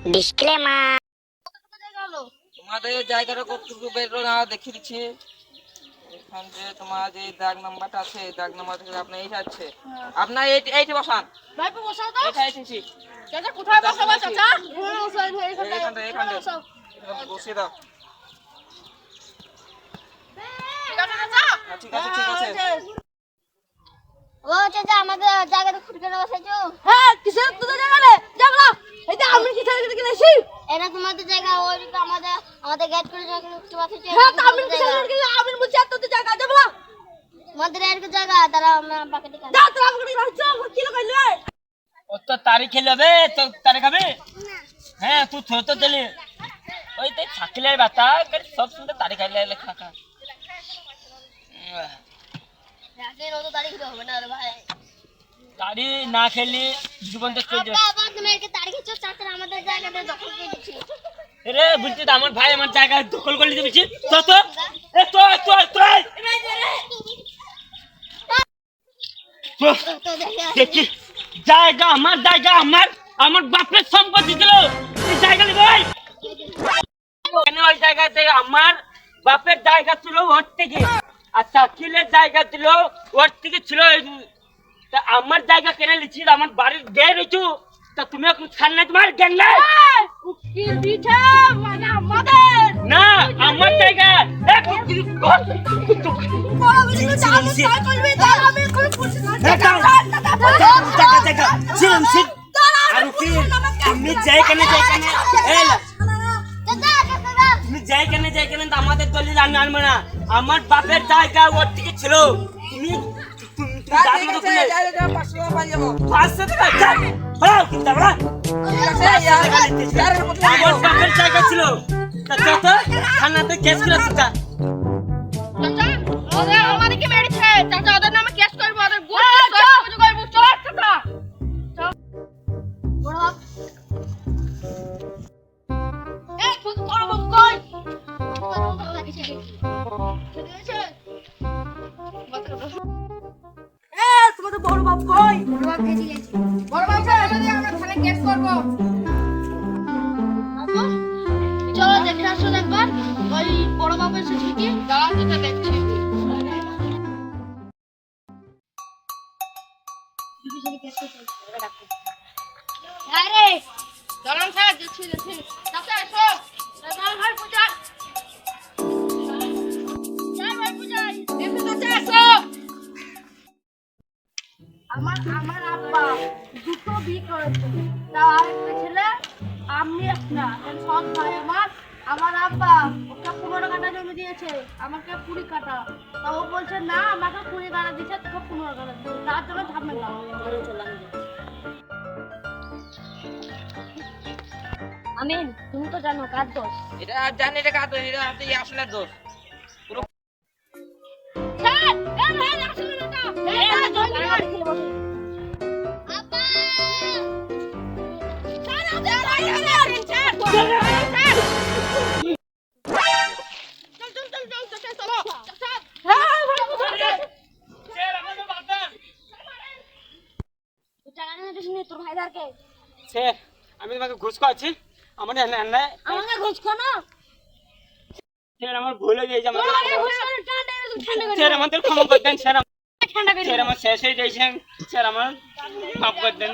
Disclaimer. তোমাদের জায়গাটা কতটুকু বেরো না দেখিয়ে দিচ্ছি। এখান যে তোমার যে দাগ নাম্বারটা আছে, দাগ নাম্বার থেকে আপনার এই যাচ্ছে, আপনার এইটি বসান। ভাইপো বসাও তো। এটা এইটি চাচা কোথায় বসাবো চাচা? এখানটা বসিয়ে দাও। ঠিক আছে ঠিক আছে। ও চাচা আমাদের জায়গাটা খুঁটি করে বসাইছো? হ্যাঁ কিসের তোদের জায়গা রে? যাবলা। এই যে আমি কিসের দিকে গেছি? এটা তোমাদের জায়গা, ওইদিকে আমাদের গেট করে জায়গা খুঁটি বসাইছো। হ্যাঁ তো আমি কিসের দিকে গেছি? আমি বলছি তোদের জায়গা যাবলা। আমাদের এর জায়গা তারা আমরা বাকি দিকে যা তোরা আমাকে রাখছো কি লাগাইলে? ও তো তারিখ খেলবে তো তারিখ হবে। হ্যাঁ তুই তো দিলি ওই তো থাকিলে বাতা সব সুন্দর তারিখ খাইলে লেখা খা রাতের অত তারিখ হবে না রে ভাই। তারি না খেলি জীবন তো চলে যাবে। বাবা তুমি এর তারিখ হচ্ছে চাচা আমাদের জায়গাটা দখল করে দিচ্ছি। রে বুঝছিস তো আমার ভাই আমার জায়গা দখল করে নিতে বলছি। তো তো এ তো তো তো দেখি জায়গা আমার বাপের সম্পত্তি ছিল। এই জায়গা নেই ভাই কেন? ওই জায়গাতে আমার বাপের জায়গা ছিল ওর থেকে, আর শাকিলের জায়গা ছিল ওর থেকে ছিল। তা আমার জায়গা কেন লিখছি? আমার বাড়ির গেট রয়েছু তা তুমি এখন খান না তোমার জ্ঞান নাই কি দিছে মানে আমাদের না আমার জায়গা বড় বিল্ডিং জানো তাই করবি তো আমি কোন পুলিশ তুমি যাই কেন তুমি যাই কেন আমাদের দলিল আমি আনবো না। আমার বাপের জায়গা ওর থেকে ছিল। তুমি ঠিক আছে জায়গা 500 টাকা পাই যাবো। 500 টাকা চাই হ্যাঁ কিন্তু আমরা আমার বাপের জায়গা ছিল। তা যত থানাতে কেস করে সুতা চাচা ওদের আমাদেরকে মেরেছে। চাচা ওদের নামে কেস করব, ওদের গুড কিছু করব। চল চাচা বড় বাপ এই তুই বড় বাপ কই? তোমাদের বড় বাপ কই? বড় বাপ ভেজি গেছে। বড় বাপ এটা দিয়ে আমরা থানায় কেস করব। চলো দেখে আসো একবার ওই বড় বাপের সাথে কি দাঁড়া যেটা দেখছি। আরে দাঁড়ান স্যার দেখছি চাচা এসো। চাচা ভাই পূজাই যাই ভাই পূজাই এসো চাচা এসো। আমার আব্বা দুটো বিয়ে করেছে, তার আরেকটা ছেলে আমি একটা সৎ ভাই। আমার আব্বা ওকে 15 কাঠা জমি দিয়েছে, আমাকে 20 কাঠা। তা ও বলছে না আমাকে 20 কাঠা দিয়েছে, তোকে 15 কাঠা দিয়েছে। তার জন্য ঝামেলা। আমিন তুমি তো জানো কার দোষ। এটা জানি এটা কাজ এটা এই আসলে দোষ। স্যার এই ভাই আসলে না এই না জলদি কর। আপা স্যার স্যার স্যার চল হ্যাঁ ভাই বুঝাই স্যার আমাদের বাপের টাকা নিয়ে দিসনি তোর ভাইদারকে। স্যার আমি তোমাকে ঘুষ খাওয়াচ্ছি। আমার আমাকে ঘুষ খানো। স্যার আমার ভুল হয়ে গেছে। আমাদের ঠান্ডা করে স্যার আমাদের ক্ষমা করে দেন। স্যার ঠান্ডা করে স্যার আমার শেষ হয়ে যাইছে। স্যার আমার মাফ করে দেন।